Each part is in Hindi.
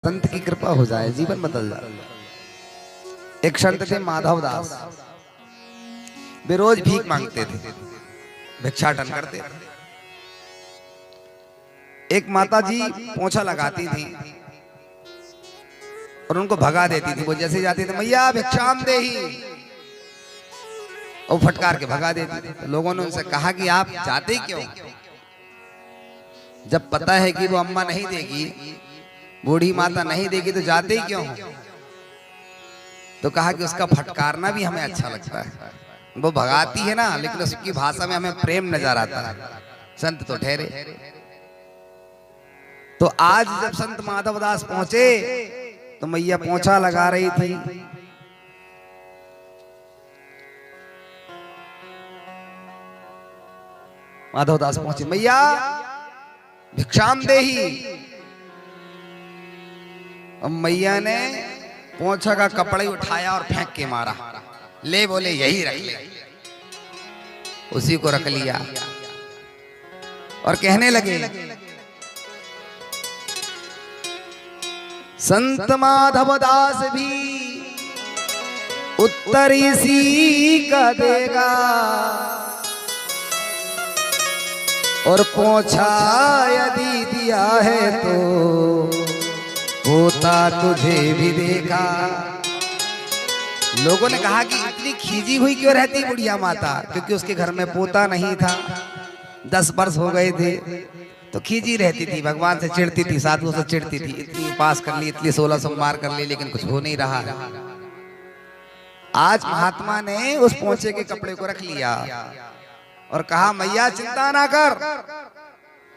संत की कृपा हो जाए जीवन बदल जाए। एक संत थे माधव दास, वे रोज भीख मांगते थे, भिक्षाटन करते थे। एक माता जी पोंछा लगाती थी और उनको भगा देती थी। वो जैसे जाती थी, मैया भिक्षाम देही, और फटकार के भगा देती थी। तो लोगों ने उनसे कहा कि आप जाते क्यों, जब पता है कि वो अम्मा नहीं देगी, बूढ़ी माता नहीं देगी, तो जाते ही क्यों? तो कहा कि उसका फटकारना भी हमें अच्छा लगता है। वो भगाती है ना, लेकिन उसकी भाषा में हमें प्रेम नजर आता है। संत तो ठहरे। तो आज जब संत माधव दास पहुंचे तो मैया पोंछा लगा रही थी। माधव दास पहुंचे, मैया भिक्षाम देही। और मैया ने पोंछा का कपड़ा ही उठाया और फेंक के मारा। ले बोले यही रख ले। उसी को रख लिया और कहने लगे, संत माधव दास भी उत्तर इसी का देगा, और पोंछा यदि दिया है तो पोता तुझे भी देगा। लोगों ने कहा कि इतनी खींची हुई क्यों रहती बुढ़िया माता, क्योंकि उसके घर में पोता नहीं था, 10 वर्ष हो गए थे, तो खींची रहती थी, भगवान से चिढ़ती थी, साधुओं से चिढ़ती थी। इतनी उपास कर ली, इतनी 16 सोमवार कर ली, लेकिन कुछ हो नहीं रहा। आज महात्मा ने उस पोंछे के कपड़े को रख लिया और कहा, मैया चिंता ना कर,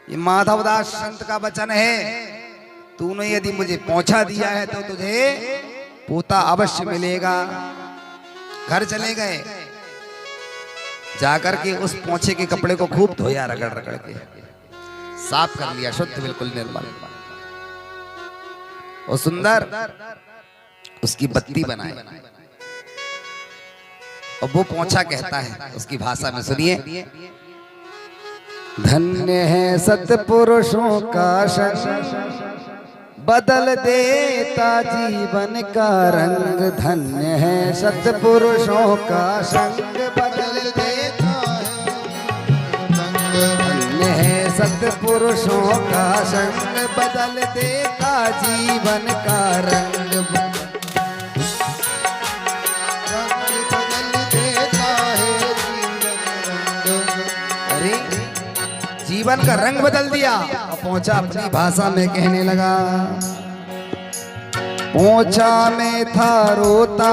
ये माधवदास संत का वचन है, तूने यदि मुझे पोंछा दिया है तो तुझे पोता अवश्य मिलेगा। घर चले गए, जाकर के उस पोंछे के कपड़े को खूब धोया, रगड़ रगड़ के साफ कर लिया, शुद्ध बिल्कुल निर्मल और सुंदर उसकी बत्ती बनाई। और वो पोंछा कहता है उसकी भाषा में, सुनिए, धन्य है सत्पुरुषों का संग, बदल देता जीवन का रंग। धन्य है सत्पुरुषों का संग, बदल देता है। धन्य है सत्पुरुषों का संग, बदल देता जीवन का रंग। जीवन का रंग बदल दिया। और पोंछा अपनी भाषा में कहने लगा, पोंछा में था रोता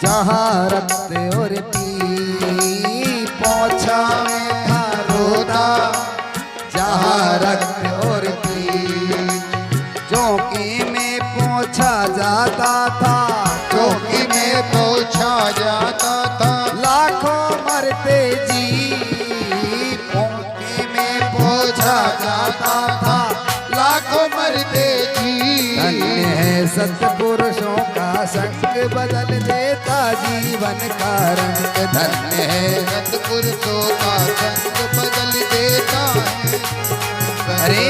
जहाँ रक्त और पी। पोंछा में था रोता जहाँ रक्त और पी। चौकी में पोंछा जाता था, चौकी में पोंछा जाता था, लाखों मरते जी। जाता था, लाखों मरते जी। धन्य है सत्पुरुषों का संग, बदल देता जीवन का रंग। धन्य है सत्पुरुषों का संग, बदल देता है। अरे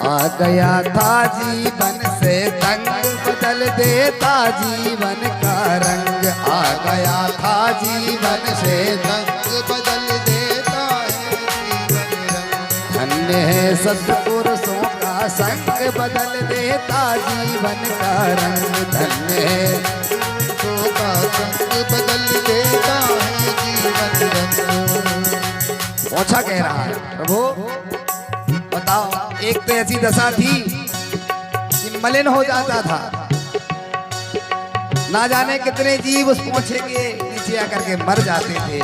आ गया था जीवन से तंग, बदल देता जीवन का रंग। आ गया था जीवन से तंग, बदल देता है जीवन रंग। धन्य है सत्पुरुषों का संग, बदल देता जीवन का रंग। धन्य है सत्पुरुषों का संग, बदल देता है जीवन रंग। पोंछा कह रहा है, प्रभु बताओ, एक तो ऐसी दशा थी कि मलिन हो जाता था, ना जाने कितने जीव उस पोंछे के नीचे आकर के मर जाते थे,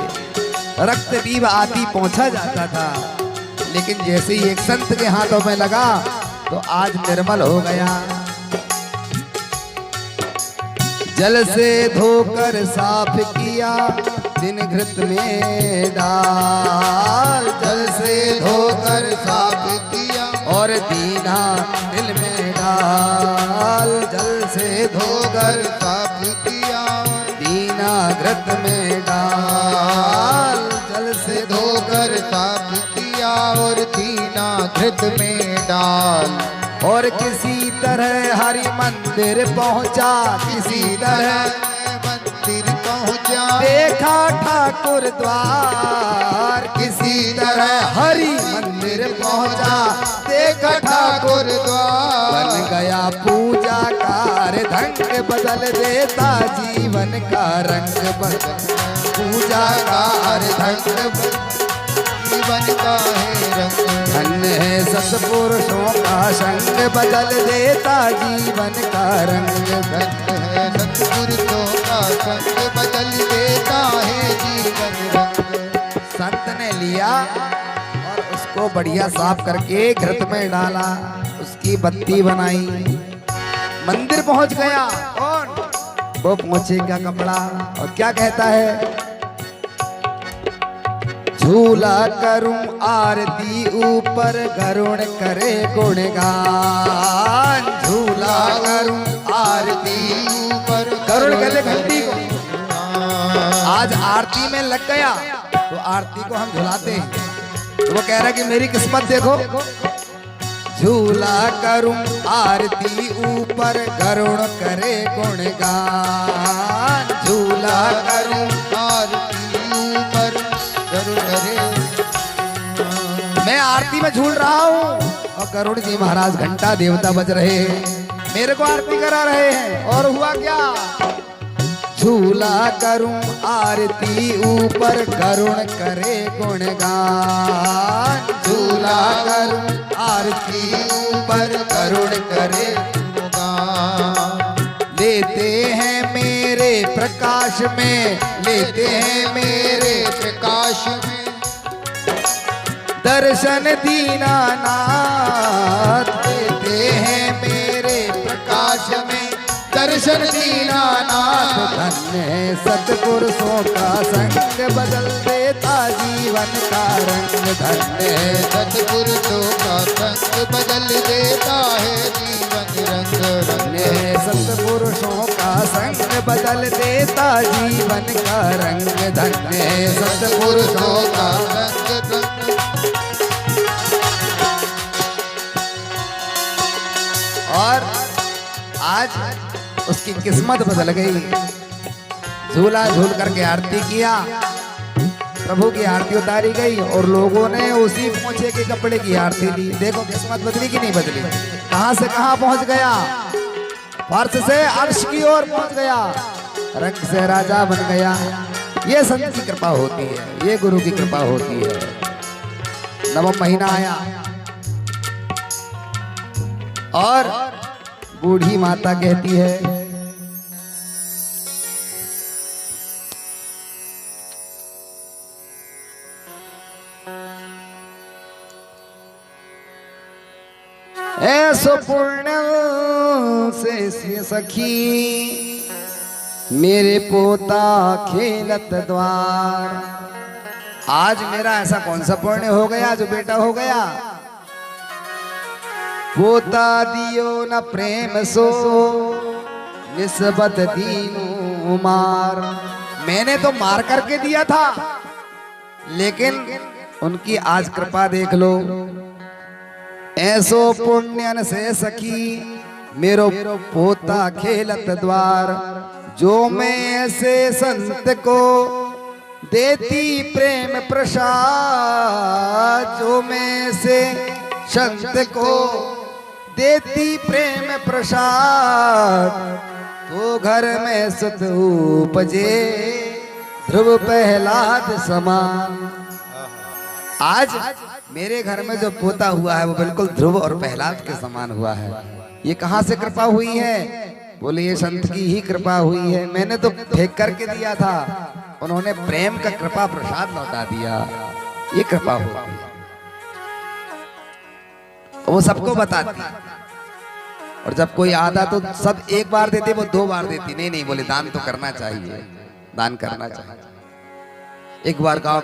रक्त बीव आदि पोंछा जाता था। लेकिन जैसे ही एक संत के हाथों में लगा तो आज निर्मल हो गया। जल से धोकर साफ किया, दिन घृत में डाल। जल से धोकर साफ किया और दीना दिल में डाल। जल से धोकर साफ किया, दीना घृत में डाल। जल से धोकर साफ किया और दीना घृत में डाल। और किसी तरह हरि मंदिर पहुंचा, किसी तरह मंदिर पहुंचा, देखा ठाकुर द्वार, किसी तरह हरि मंदिर पहुंचा, देखा ठाकुर द्वार। बन गया पूजा कार ढंग बदल देता जीवन का रंग, पूजा कार ढंग जीवन का है रंग। धन्य है सत्पुरुषों का संग बदल देता जीवन का रंग। धन्य है सत्पुरुषों का संग बदल देता है जीवन रंग। संत ने लिया और उसको बढ़िया साफ करके घृत में डाला, उसकी बत्ती बनाई, मंदिर पहुंच गया। कौन? वो पोंछे का कपड़ा। और क्या कहता है? झूला करूं आरती ऊपर गरुण करे गुणगान, झूला करूं आरती ऊपर। गरुड़ कहते घंटी को। आज आरती में लग गया तो आरती को हम झुलाते हैं, तो वो कह रहा है कि मेरी किस्मत देखो। झूला करूं आरती ऊपर गरुण करे गुणगान, झूला करूं आरती ऊपर गरुड़ करे। मैं आरती में झूल रहा हूँ और गरुड़ जी महाराज घंटा देवता बज रहे हैं, मेरे को आरती करा रहे हैं। और हुआ क्या? झूला करूं आरती ऊपर गरुण करे गुणगान, झूला करूं आरती ऊपर गरुण करे गुणगान। लेते हैं मेरे प्रकाश में, लेते हैं मेरे प्रकाश में दर्शन दीनानाथ, देते हैं मेरे प्रकाश में दर्शन दीनानाथ। धन्य है सत्पुरुषों का संग बदल देता जीवन का रंग, धन्य है सत्पुरुषों का संग बदल देता है जीवन रंग। धन्य है सत्पुरुषों का संग बदल देता जीवन का रंग, धन्य है सत्पुरुषों का संग रंग। और आज उसकी किस्मत बदल गई। झूला झूल करके आरती किया, प्रभु की आरती उतारी गई और लोगों ने उसी पोंछे के कपड़े की आरती ली। देखो किस्मत बदली कि नहीं बदली? कहां से कहां पहुंच गया? फर्श से अर्श की ओर पहुंच गया, रंग से राजा बन गया। ये संत की कृपा होती है, ये गुरु की कृपा होती है। नवम महीना आया और बूढ़ी माता कहती है, ऐसो पुण्य से सखी मेरे पोता खेलत द्वार। आज मेरा ऐसा कौन सा पुण्य हो गया जो बेटा हो गया? पोता दियो न प्रेम सो निस्बत दीनू मार। मैंने तो मार करके दिया था, लेकिन उनकी आज कृपा देख लो। ऐसो पुण्यन से सखी मेरो पोता खेलत द्वार, जो मैं ऐसे संत को देती प्रेम प्रसाद, जो मैं ऐसे संत को देती प्रेम प्रसाद, तो घर में सुत उपजे ध्रुव प्रहलाद समान। आज मेरे घर में जो पोता हुआ है वो बिल्कुल ध्रुव और प्रहलाद के समान हुआ है। ये कहाँ से कृपा हुई है? बोले ये संत की ही कृपा हुई है। मैंने तो फेंक करके दिया था, उन्होंने प्रेम का कृपा प्रसाद लौटा दिया। ये कृपा हुई, वो सबको बताती। और जब कोई आता तो सब एक बार देते, वो 2 बार देती। नहीं नहीं, बोले दान तो करना चाहिए, दान करना चाहिए। एक बार गाँव